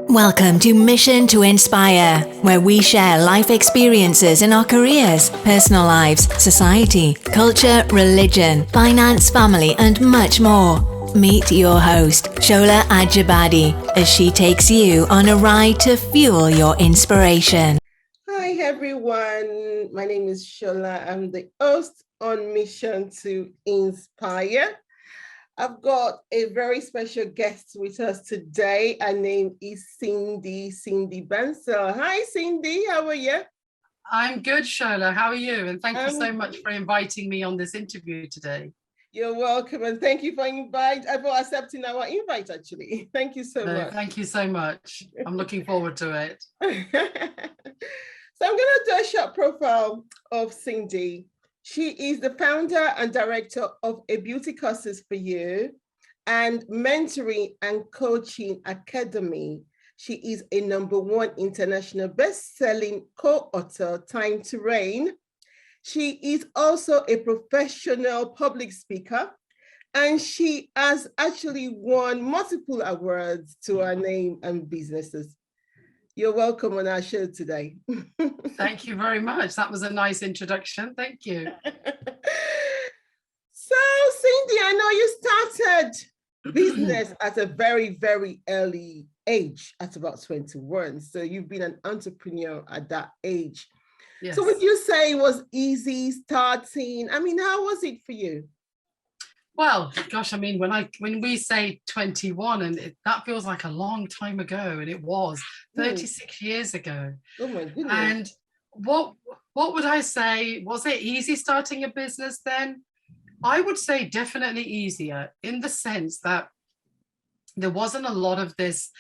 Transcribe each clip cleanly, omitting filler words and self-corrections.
Welcome to Mission to Inspire, where we share life experiences in our careers, personal lives, society, culture, religion, finance, family, and much more. Meet your host, Shola Ajibade, as she takes you on a ride to fuel your inspiration. Hi, everyone. My name is Shola. I'm the host on Mission to Inspire. I've got a very special guest with us today. Her name is Cindy Bansal. Hi, Cindy. How are you? I'm good, Shola. How are you? And thank you so much for inviting me on this interview today. You're welcome. And thank you for accepting our invite, actually. Thank you so much. Thank you so much. I'm looking forward to it. So I'm going to do a short profile of Cindy. She is the founder and director of A Beauty Courses for You and Mentoring and Coaching Academy. She is a #1 international best-selling co-author, Time to Reign. She is also a professional public speaker, and she has actually won multiple awards to her name and businesses. You're welcome on our show today. Thank you very much. That was a nice introduction. Thank you. So, Cindy, I know you started business at a very, very early age, at about 21. So you've been an entrepreneur at that age. Yes. So would you say it was easy starting? I mean, how was it for you? Well, gosh, I mean, when we say 21, and that feels like a long time ago, and it was 36 years ago. Oh my goodness. And what would I say? Was it easy starting a business then? I would say definitely easier, in the sense that there wasn't a lot of this,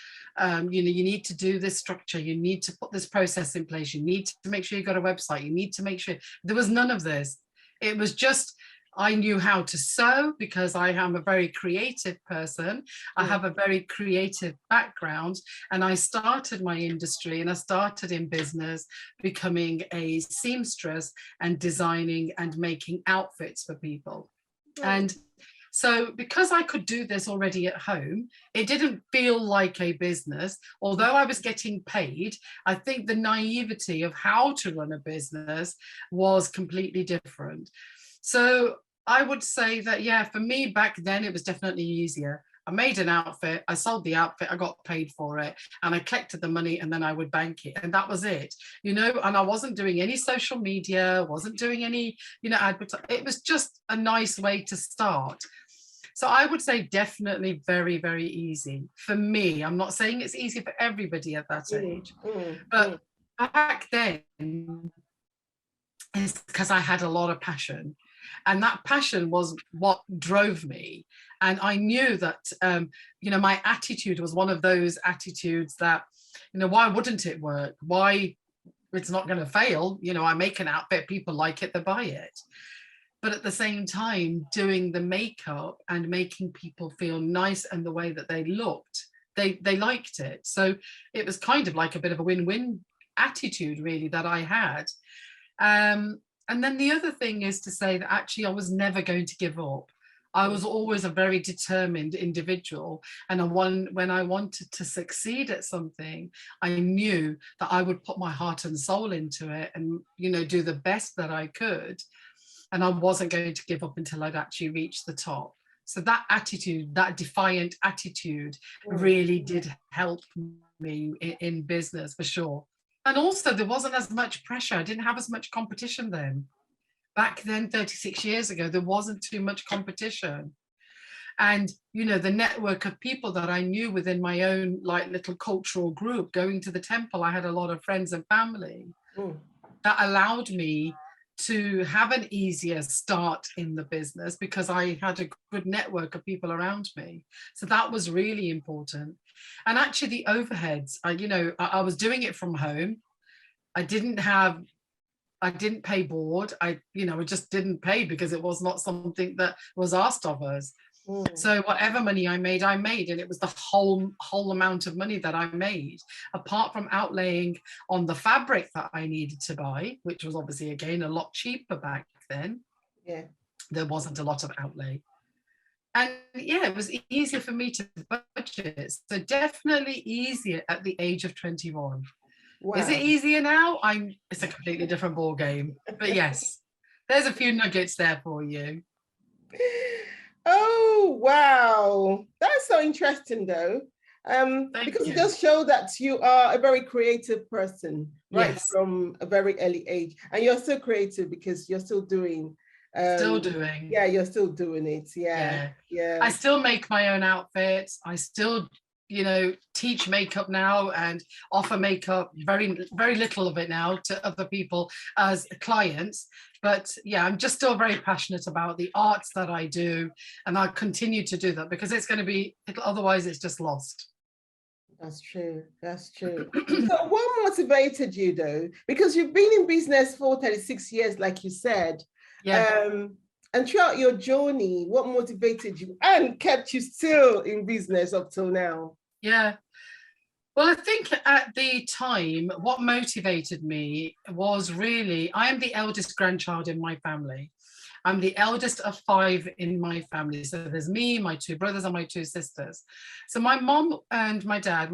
you need to do this structure, you need to put this process in place, you need to make sure you got a website, you need to make sure. There was none of this. It was just, I knew how to sew because I am a very creative person. I have a very creative background, and I started my industry and I started in business becoming a seamstress and designing and making outfits for people. And so because I could do this already at home, it didn't feel like a business. Although I was getting paid, I think the naivety of how to run a business was completely different. So I would say that, yeah, for me back then, it was definitely easier. I made an outfit, I sold the outfit, I got paid for it, and I collected the money, and then I would bank it. And that was it, and I wasn't doing any social media, wasn't doing any, advertising. It was just a nice way to start. So I would say definitely very, very easy for me. I'm not saying it's easy for everybody at that age, but back then, it's because I had a lot of passion. And that passion was what drove me. And I knew that, my attitude was one of those attitudes that, why wouldn't it work? Why it's not going to fail? I make an outfit, people like it, they buy it. But at the same time, doing the makeup and making people feel nice and the way that they looked, they liked it. So it was kind of like a bit of a win-win attitude, really, that I had. And then the other thing is to say that actually I was never going to give up. I was always a very determined individual. And when I wanted to succeed at something, I knew that I would put my heart and soul into it and, do the best that I could. And I wasn't going to give up until I'd actually reached the top. So that attitude, that defiant attitude really did help me in business, for sure. And also there wasn't as much pressure. I didn't have as much competition then. Back then, 36 years ago, there wasn't too much competition. And, the network of people that I knew within my own little cultural group, going to the temple, I had a lot of friends and family that allowed me to have an easier start in the business because I had a good network of people around me. So that was really important. And actually the overheads, I was doing it from home. I didn't pay board. I just didn't pay because it was not something that was asked of us. So whatever money I made, and it was the whole amount of money that I made, apart from outlaying on the fabric that I needed to buy, which was obviously, again, a lot cheaper back then. Yeah. There wasn't a lot of outlay. And yeah, it was easier for me to budget. So definitely easier at the age of 21. Is it Wow. easier now? It's a completely different ball game. But yes, there's a few nuggets there for you. Oh, wow. That's so interesting though. Thank Because it you. does show that you are a very creative person, right, Yes, from a very early age. And you're still creative because you're still doing, still doing. yeah, you're still doing it. Yeah, Yeah. I yeah. still make my own outfits. I still, teach makeup now and offer makeup, very, very little of it now, to other people as clients. But yeah, I'm just still very passionate about the arts that I do. And I'll continue to do that because it's going to be, otherwise it's just lost. That's true. That's true. So what motivated you though? Because you've been in business for 36 years, like you said. Yeah. And throughout your journey, what motivated you and kept you still in business up till now? Yeah. Well, I think at the time, what motivated me was really, I am the eldest grandchild in my family. I'm the eldest of 5 in my family. So there's me, my 2 brothers, and my 2 sisters. So my mom and my dad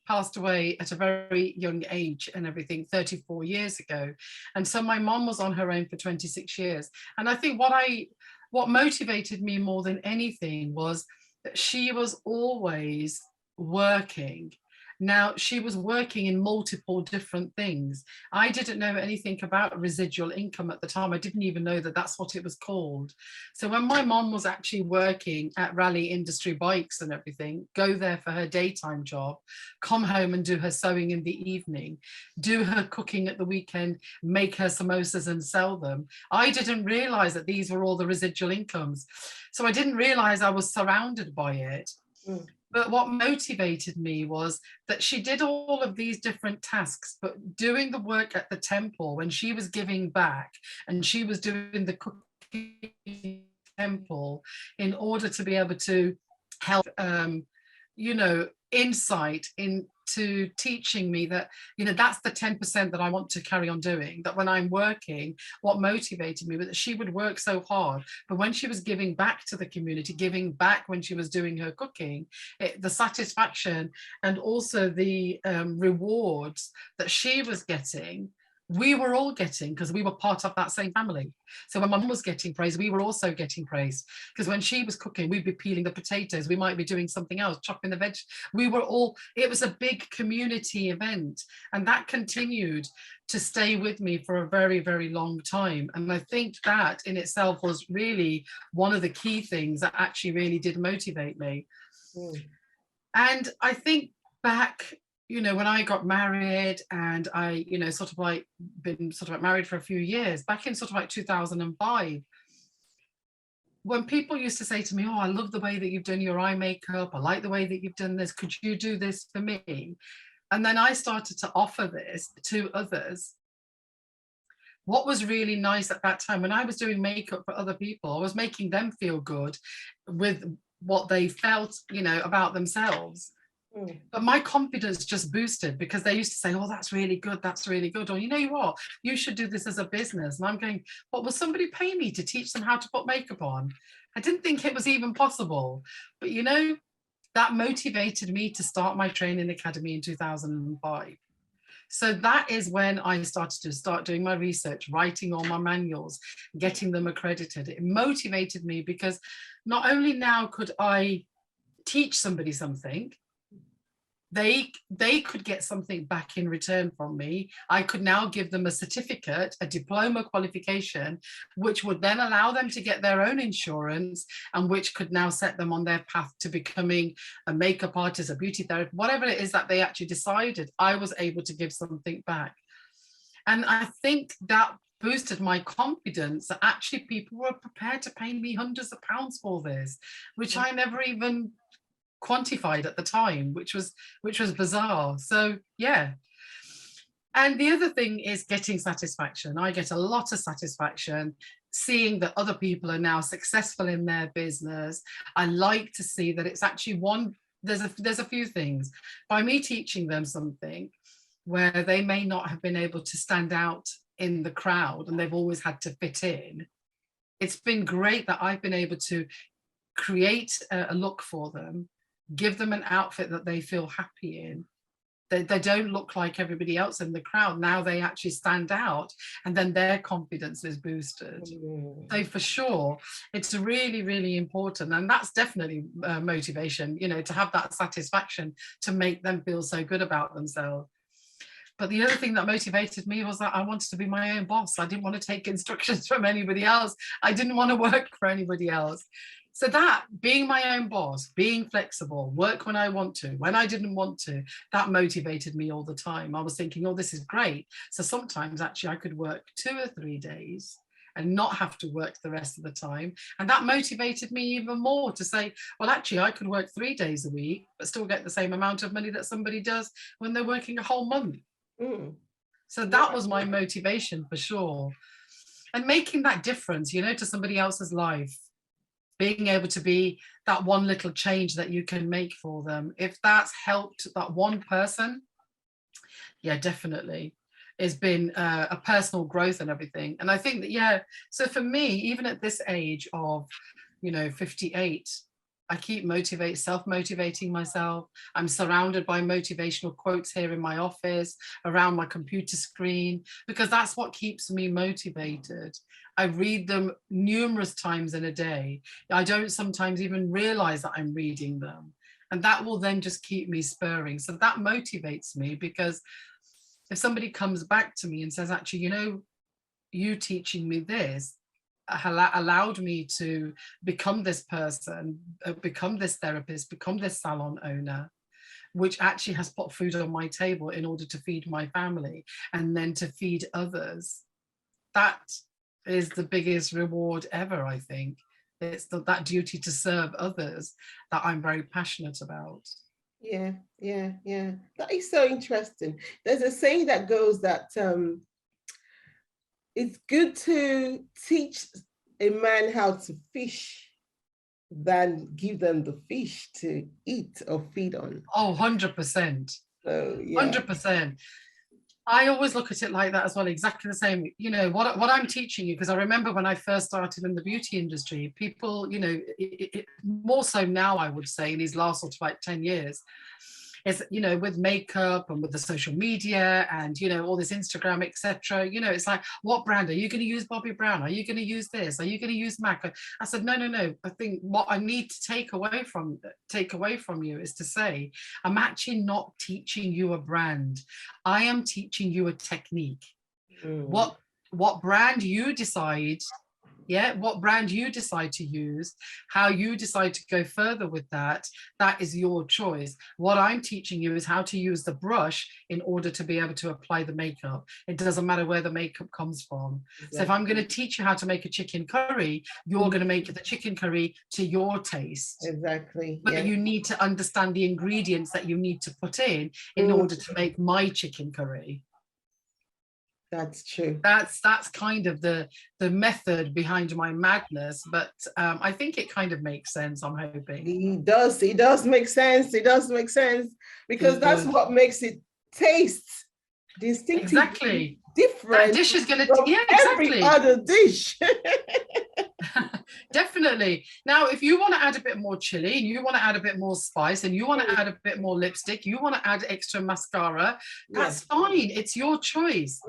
passed away at a very young age and everything, 34 years ago. And so my mom was on her own for 26 years. And I think what motivated me more than anything was that she was always working. Now, she was working in multiple different things. I didn't know anything about residual income at the time. I didn't even know that that's what it was called. So when my mom was actually working at Raleigh Industry Bikes and everything, go there for her daytime job, come home and do her sewing in the evening, do her cooking at the weekend, make her samosas and sell them, I didn't realize that these were all the residual incomes. So I didn't realize I was surrounded by it. Mm. But what motivated me was that she did all of these different tasks, but doing the work at the temple when she was giving back and she was doing the cooking temple in order to be able to help, insight into teaching me that, that's the 10% that I want to carry on doing, that when I'm working, what motivated me was that she would work so hard, but when she was giving back to the community, giving back when she was doing her cooking, the satisfaction and also the rewards that she was getting, we were all getting, because we were part of that same family. So when my mum was getting praise, we were also getting praise, because when she was cooking, we'd be peeling the potatoes, we might be doing something else, chopping the veg. It was a big community event, and that continued to stay with me for a very, very long time. And I think that in itself was really one of the key things that actually really did motivate me. And I think back, when I got married and I, been married for a few years, back in 2005, when people used to say to me, oh, I love the way that you've done your eye makeup, I like the way that you've done this, could you do this for me? And then I started to offer this to others. What was really nice at that time, when I was doing makeup for other people, I was making them feel good with what they felt, about themselves. But my confidence just boosted, because they used to say, oh, that's really good, or you know what, you should do this as a business. And I'm going, what, will somebody pay me to teach them how to put makeup on? I didn't think it was even possible. But that motivated me to start my training academy in 2005. So that is when I started to start doing my research, writing all my manuals, getting them accredited. It motivated me because not only now could I teach somebody something, they could get something back in return from me. I could now give them a certificate, a diploma qualification, which would then allow them to get their own insurance, and which could now set them on their path to becoming a makeup artist, a beauty therapist, whatever it is that they actually decided. I was able to give something back. And I think that boosted my confidence that actually people were prepared to pay me hundreds of pounds for this, which I never even quantified at the time, which was bizarre. So yeah. And the other thing is getting satisfaction. I get a lot of satisfaction seeing that other people are now successful in their business. I like to see that it's actually there's a few things by me teaching them something where they may not have been able to stand out in the crowd and they've always had to fit in. It's been great that I've been able to create a look for them, give them an outfit that they feel happy in. They don't look like everybody else in the crowd. Now they actually stand out, and then their confidence is boosted. So for sure, it's really, really important. And that's definitely motivation, you know, to have that satisfaction, to make them feel so good about themselves. But the other thing that motivated me was that I wanted to be my own boss. I didn't want to take instructions from anybody else. I didn't want to work for anybody else. So that, being my own boss, being flexible, work when I want to, when I didn't want to, that motivated me all the time. I was thinking, oh, this is great. So sometimes actually I could work 2 or 3 days and not have to work the rest of the time. And that motivated me even more to say, well, actually, I could work 3 days a week, but still get the same amount of money that somebody does when they're working a whole month. So that was my motivation for sure. And making that difference, you know, to somebody else's life, being able to be that one little change that you can make for them. If that's helped that one person, yeah, definitely. It's been a personal growth and everything. And I think that, yeah, so for me, even at this age of, you know, 58, I keep self-motivating myself. I'm surrounded by motivational quotes here in my office, around my computer screen, because that's what keeps me motivated. I read them numerous times in a day. I don't sometimes even realize that I'm reading them. And that will then just keep me spurring. So that motivates me, because if somebody comes back to me and says, actually, you know, you teaching me this allowed me to become this person, become this therapist, become this salon owner, which actually has put food on my table in order to feed my family and then to feed others. That is the biggest reward ever, I think. It's that duty to serve others that I'm very passionate about. Yeah. That is so interesting. There's a saying that goes that it's good to teach a man how to fish than give them the fish to eat or feed on. Oh, 100%. So, yeah. 100%. I always look at it like that as well, exactly the same. You know, what I'm teaching you, because I remember when I first started in the beauty industry, people, you know, more so now, I would say, in these last sort of like 10 years, is, you know, with makeup and with the social media and, you know, all this Instagram, etc. You know, it's like, what brand are you going to use? Bobbi Brown? Are you going to use this? Are you going to use MAC? I said, no. I think what I need to take away from you is to say, I'm actually not teaching you a brand. I am teaching you a technique. What brand you decide, what brand you decide to use, how you decide to go further with that is your choice. What I'm teaching you is how to use the brush in order to be able to apply the makeup. It doesn't matter where the makeup comes from. Exactly. So if I'm going to teach you how to make a chicken curry, you're going to make the chicken curry to your taste. Exactly. But you need to understand the ingredients that you need to put in order to make my chicken curry. That's true. That's kind of the method behind my madness, but I think it kind of makes sense, I'm hoping. It does make sense. It does make sense, because that's what makes it taste distinctively exactly different. That dish is going to every other dish. Definitely. Now, if you want to add a bit more chili, and you want to add a bit more spice, and you want to add a bit more lipstick, you want to add extra mascara, that's fine. It's your choice.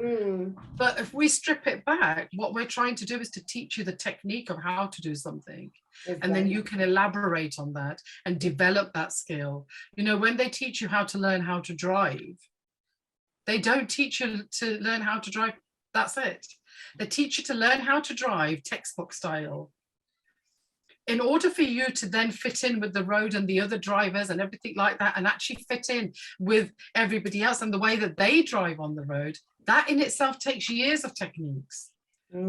But if we strip it back, what we're trying to do is to teach you the technique of how to do something. Exactly. And then you can elaborate on that and develop that skill. You know, when they teach you how to learn how to drive, they don't teach you to learn how to drive. That's it. They teach you to learn how to drive textbook style. In order for you to then fit in with the road and the other drivers and everything like that, and actually fit in with everybody else and the way that they drive on the road, that in itself takes years of techniques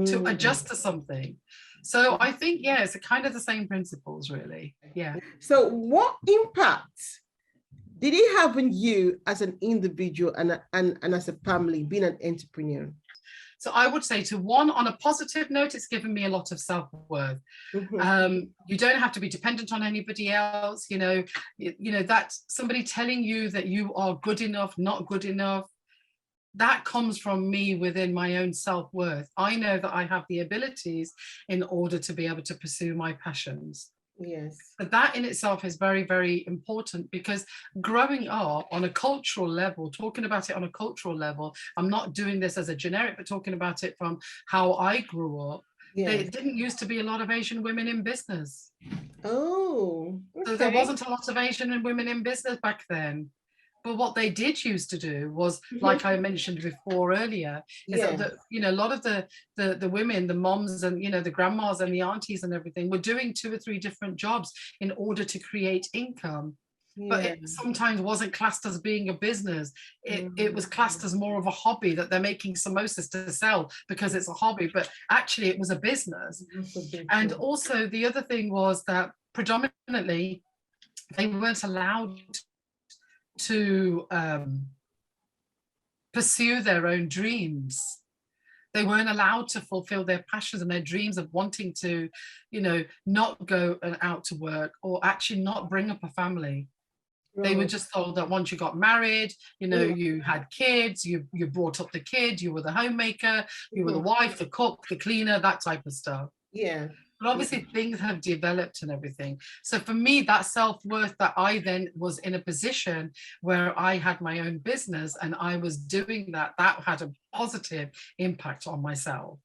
to adjust to something. So I think, it's a kind of the same principles, really. Yeah. So what impact did it have on you as an individual and as a family, being an entrepreneur? So I would say, on a positive note, it's given me a lot of self-worth. You don't have to be dependent on anybody else. You know that somebody telling you that you are good enough, not good enough, that comes from me within my own self-worth. I know that I have the abilities in order to be able to pursue my passions. Yes. But that in itself is very, very important, because growing up on a cultural level, talking about it on a cultural level, I'm not doing this as a generic, but talking about it from how I grew up. There Yes. didn't used to be a lot of Asian women in business. Oh, So there okay. wasn't a lot of Asian women in business back then. But what they did used to do was, Mhm. like I mentioned before earlier, is Yeah. that a lot of the women, the moms, and the grandmas and the aunties and everything were doing 2 or 3 different jobs in order to create income. But Yeah. it sometimes wasn't classed as being a business. It was classed Mm. as more of a hobby, that they're making samosas to sell because it's a hobby, but actually it was a business. That's a And business. also the other thing was that predominantly they weren't allowed to pursue their own dreams. They weren't allowed to fulfill their passions and their dreams of wanting to, not go and out to work, or actually not bring up a family. They were Right. just told that once you got married, Mm. you had kids, you brought up the kid, you were the homemaker, you were the Mhm. wife, the cook, the cleaner, that type of stuff. Yeah. But obviously things have developed and everything. So for me, that self-worth, that I then was in a position where I had my own business and I was doing that had a positive impact on myself.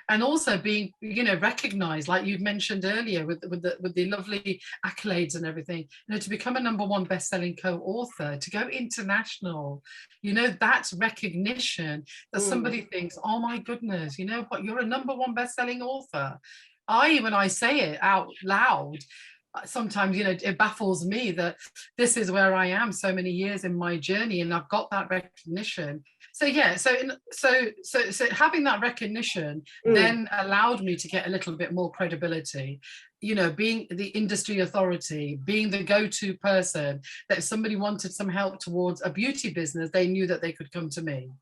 And also being, recognized, like you mentioned earlier, with the lovely accolades and everything, to become a #1 best-selling co-author, to go international, that's recognition, that somebody Mm. thinks, oh my goodness, you know what, you're a #1 best-selling author. When I say it out loud, sometimes it baffles me that this is where I am so many years in my journey, and I've got that recognition. So yeah, so having that recognition Mm. then allowed me to get a little bit more credibility, being the industry authority, being the go-to person, that if somebody wanted some help towards a beauty business, they knew that they could come to me.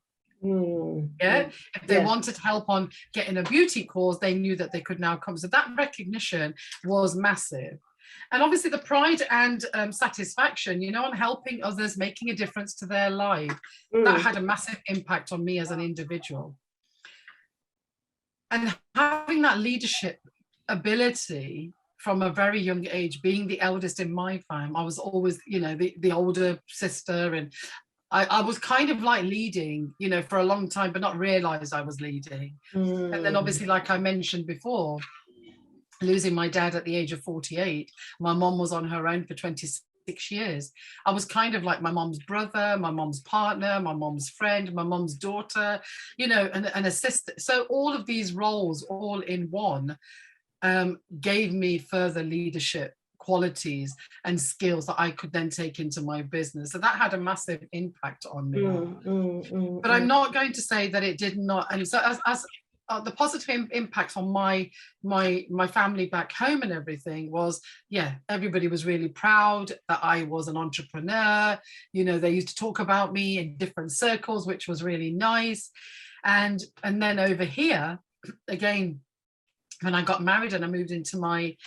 Mm. Yeah, Mm. if they Yeah. wanted help on getting a beauty course, they knew that they could now come. So that recognition was massive. And obviously the pride and satisfaction, on helping others, making a difference to their life, that Mm. had a massive impact on me as an individual. And having that leadership ability from a very young age, being the eldest in my family, I was always, the older sister, and I was kind of like leading, for a long time, but not realize I was leading. And then Mm. obviously, like I mentioned before, losing my dad at the age of 48, my mom was on her own for 26 years. I was kind of like my mom's brother, my mom's partner, my mom's friend, my mom's daughter, and a sister. So all of these roles all in one gave me further leadership qualities and skills that I could then take into my business. So that had a massive impact on me. Mm. Mm. Mm. But I'm not going to say that it did not. And so as the positive impact on my family back home and everything was, everybody was really proud that I was an entrepreneur. They used to talk about me in different circles, which was really nice. And then over here, again, when I got married and I moved into my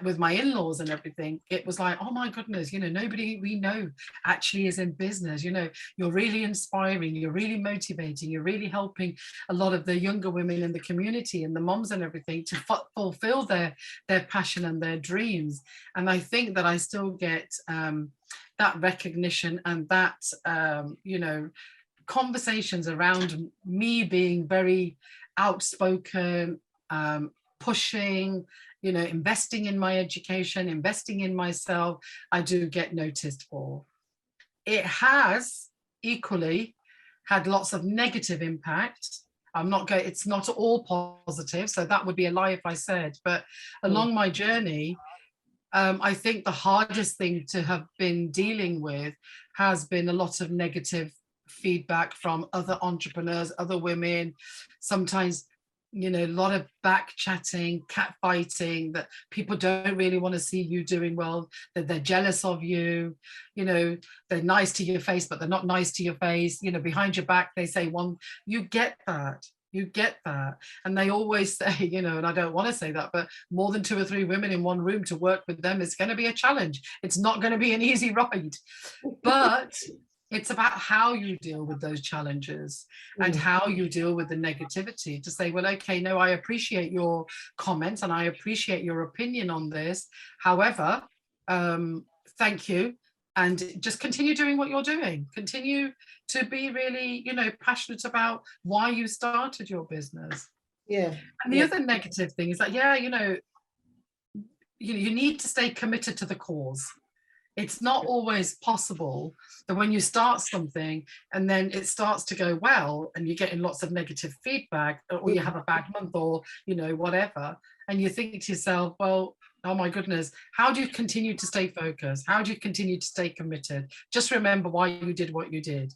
with my in-laws and everything, it was like, oh my goodness, nobody we know actually is in business. You're really inspiring, you're really motivating, you're really helping a lot of the younger women in the community and the moms and everything to fulfill their passion and their dreams. And I think that I still get that recognition and that conversations around me being very outspoken, pushing, investing in my education, investing in myself, I do get noticed for. It has equally had lots of negative impact. It's not all positive, so that would be a lie if I said, but along my journey, I think the hardest thing to have been dealing with has been a lot of negative feedback from other entrepreneurs, other women, sometimes a lot of back chatting, cat fighting, that people don't really want to see you doing well, that they're jealous of you, they're nice to your face, but they're not nice to your face, behind your back, they say one, you get that. And they always say, and I don't want to say that, but more than 2 or 3 women in one room to work with them is going to be a challenge. It's not going to be an easy ride. But It's about how you deal with those challenges and how you deal with the negativity, to say, well, okay, no, I appreciate your comments and I appreciate your opinion on this. However, thank you. And just continue doing what you're doing. Continue to be really, passionate about why you started your business. Yeah. And the other negative thing is that, you need to stay committed to the cause. It's not always possible that when you start something and then it starts to go well and you're getting lots of negative feedback, or you have a bad month, or whatever, and you think to yourself, well, oh my goodness, how do you continue to stay focused? How do you continue to stay committed? Just remember why you did what you did.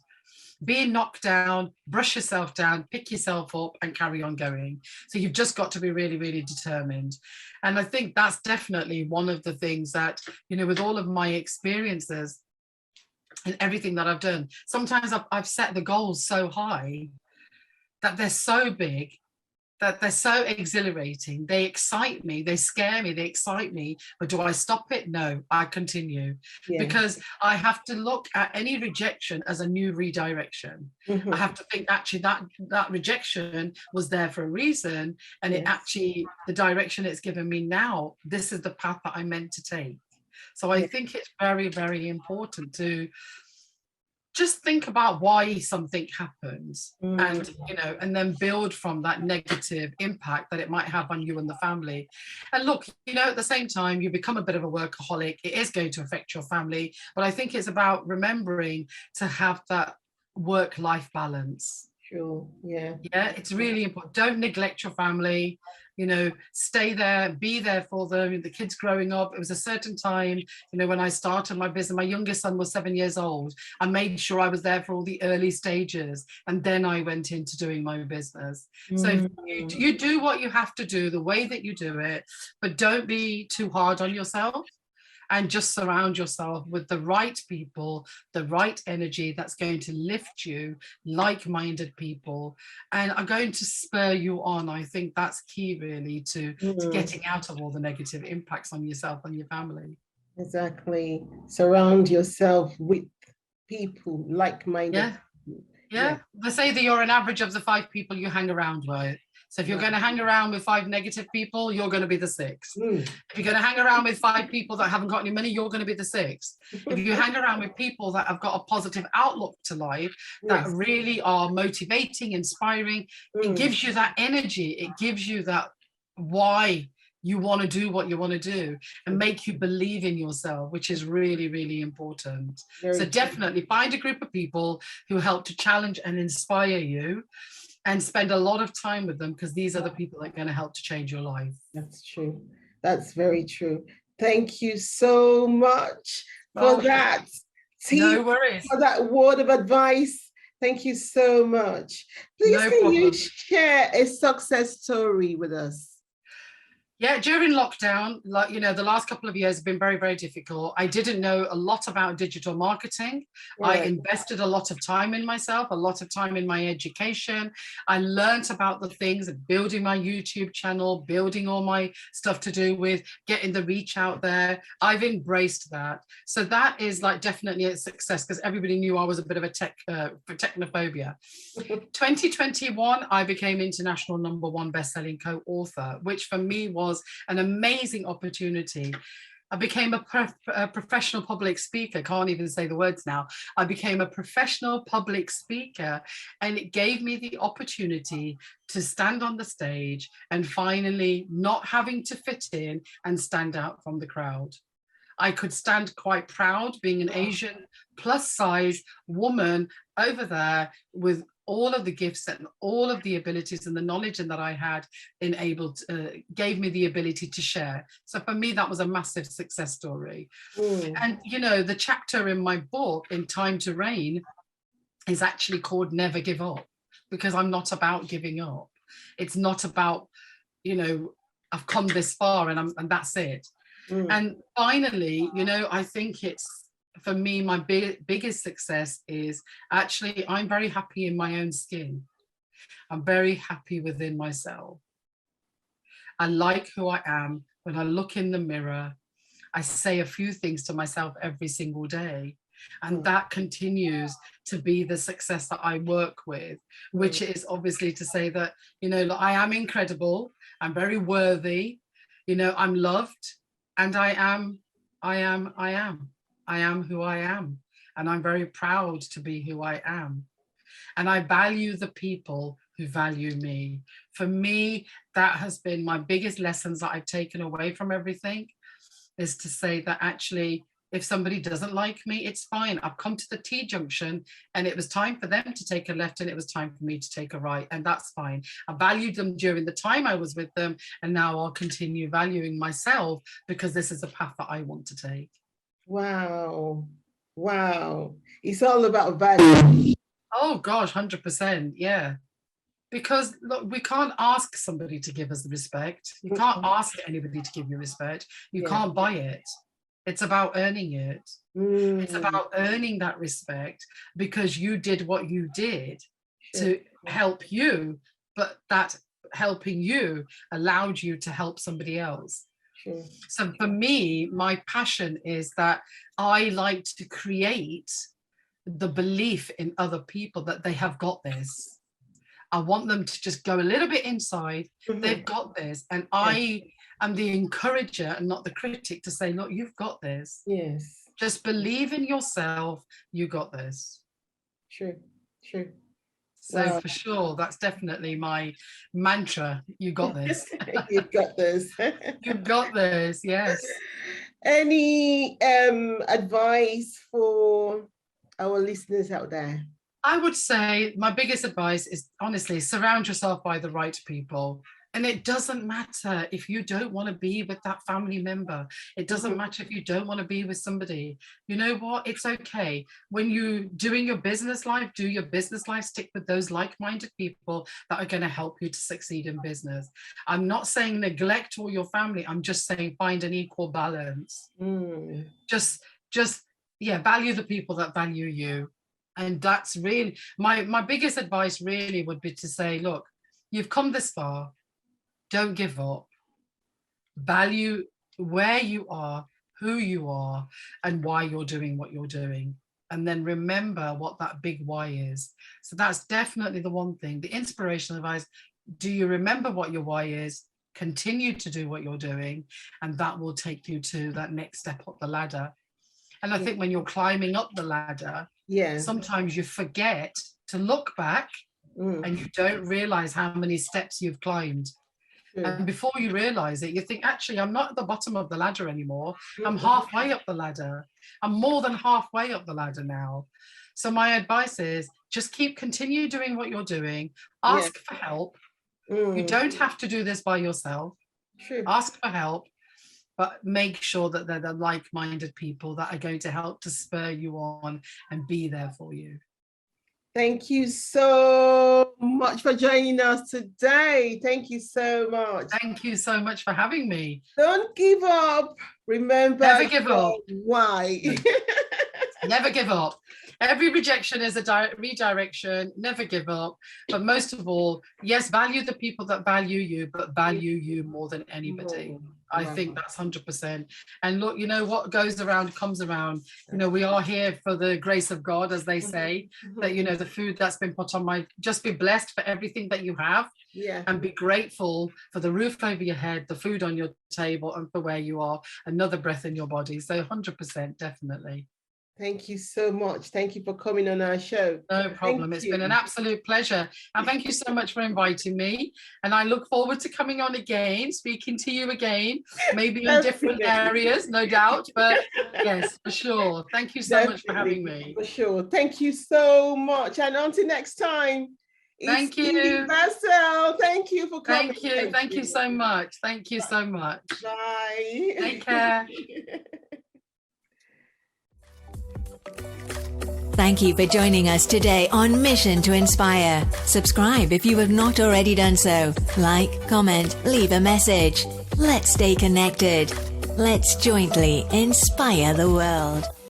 Being knocked down, brush yourself down, pick yourself up and carry on going. So you've just got to be really, really determined. And I think that's definitely one of the things that, with all of my experiences and everything that I've done, sometimes I've set the goals so high that they're so big, that they're so exhilarating. They excite me, they scare me, they excite me. But do I stop it? No, I continue. Because I have to look at any rejection as a new redirection. I have to think, actually, that rejection was there for a reason. And it actually, the direction it's given me now, this is the path that I'm meant to take. So I think it's very, very important to just think about why something happens, and and then build from that negative impact that it might have on you and the family. And look, at the same time, you become a bit of a workaholic, it is going to affect your family, but I think it's about remembering to have that work-life balance. Sure. Yeah, it's really important. Don't neglect your family. Stay there, be there for them. The kids growing up, it was a certain time, when I started my business, my youngest son was 7 years old. I made sure I was there for all the early stages, and then I went into doing my business. So you do what you have to do the way that you do it, but don't be too hard on yourself. And just surround yourself with the right people, the right energy that's going to lift you, like-minded people, and are going to spur you on. I think that's key, really, to getting out of all the negative impacts on yourself and your family. Exactly. Surround yourself with people like-minded. Yeah. They say that you're an average of the 5 people you hang around with. So if you're going to hang around with 5 negative people, you're going to be the 6th. If you're going to hang around with 5 people that haven't got any money, you're going to be the 6th. If you hang around with people that have got a positive outlook to life, that really are motivating, inspiring, it gives you that energy. It gives you that why you want to do what you want to do, and make you believe in yourself, which is really, really important. So definitely find a group of people who help to challenge and inspire you, and spend a lot of time with them, because these are the people that are going to help to change your life. That's true. That's very true. Thank you so much for that. No worries. For that word of advice. Thank you so much. Please, can you share a success story with us? Yeah, during lockdown, the last couple of years have been very, very difficult. I didn't know a lot about digital marketing. I invested a lot of time in myself, a lot of time in my education. I learned about the things of building my YouTube channel, building all my stuff to do with getting the reach out there. I've embraced that. So that is definitely a success, because everybody knew I was a bit of a technophobia. 2021, I became international #1 best-selling co-author, which for me was an amazing opportunity. I became a professional public speaker. Can't even say the words now. I became a professional public speaker, and it gave me the opportunity to stand on the stage and finally not having to fit in and stand out from the crowd. I could stand quite proud being an Asian plus size woman over there with all of the gifts and all of the abilities and the knowledge that I had gave me the ability to share. So for me, that was a massive success story. And, the chapter in my book, In Time to Reign, is actually called Never Give Up, because I'm not about giving up. It's not about, I've come this far and that's it. And finally, I think it's, for me, my biggest success is actually I'm very happy in my own skin. I'm very happy within myself. I like who I am. When I look in the mirror, I say a few things to myself every single day. And that continues to be the success that I work with, which is obviously to say that, you know, I am incredible, I'm very worthy, you know, I'm loved, and I am who I am. And I'm very proud to be who I am. And I value the people who value me. For me, that has been my biggest lessons that I've taken away from everything, is to say that actually, if somebody doesn't like me, it's fine. I've come to the T-junction and it was time for them to take a left and it was time for me to take a right, and that's fine. I valued them during the time I was with them, and now I'll continue valuing myself because this is a path that I want to take. Wow. Wow. It's all about value. Oh gosh, 100%. Yeah. Because look, we can't ask somebody to give us the respect. You can't ask anybody to give you respect. You can't buy it. It's about earning it. It's about earning that respect because you did what you did to help you, but that helping you allowed you to help somebody else. So for me, my passion is that I like to create the belief in other people that they have got this. I want them to just go a little bit inside. They've got this. And I am the encourager and not the critic to say, look, you've got this. Yes. Just believe in yourself. You got this. True. So for sure, that's definitely my mantra. You got this. You've got this. You've got this. Yes. Any advice for our listeners out there? I would say my biggest advice is honestly surround yourself by the right people. And it doesn't matter if you don't want to be with that family member. It doesn't matter if you don't want to be with somebody. You know what? It's okay. When you're doing your business life, do your business life, stick with those like-minded people that are going to help you to succeed in business. I'm not saying neglect all your family. I'm just saying find an equal balance. Just value the people that value you. And that's really, my biggest advice really would be to say, look, you've come this far. Don't give up. Value where you are, who you are, and why you're doing what you're doing. And then remember what that big why is. So that's definitely the one thing. The inspirational advice, do you remember what your why is? Continue to do what you're doing, and that will take you to that next step up the ladder. And I think when you're climbing up the ladder, sometimes you forget to look back and you don't realize how many steps you've climbed. And before you realize it, you think, actually, I'm not at the bottom of the ladder anymore. I'm halfway up the ladder. I'm more than halfway up the ladder now. So my advice is just continue doing what you're doing. Ask for help. You don't have to do this by yourself. Ask for help, but make sure that they're the like-minded people that are going to help to spur you on and be there for you. Thank you so much for joining us today. Thank you so much. Thank you so much for having me. Don't give up. Remember, never give up. Why? Never give up. Every rejection is a redirection. Never give up. But most of all, yes, value the people that value you, but value you more than anybody. I think that's 100%. And look, you know, what goes around comes around. You know, we are here for the grace of God, as they say, that, you know, the food that's been put on just be blessed for everything that you have. And be grateful for the roof over your head, the food on your table, and for where you are, another breath in your body. So 100%, definitely. Thank you so much. Thank you for coming on our show. No problem. It's been an absolute pleasure. And thank you so much for inviting me. And I look forward to coming on again, speaking to you again, maybe in different areas, no doubt. But yes, for sure. Thank you so much for having me. For sure. Thank you so much. And until next time. Thank you. Cindy Bansal. Thank you for coming. Thank you. Thank you so much. Thank you so much. Bye. Take care. Thank you for joining us today on Mission to Inspire. Subscribe if you have not already done so. Like, comment, leave a message. Let's stay connected. Let's jointly inspire the world.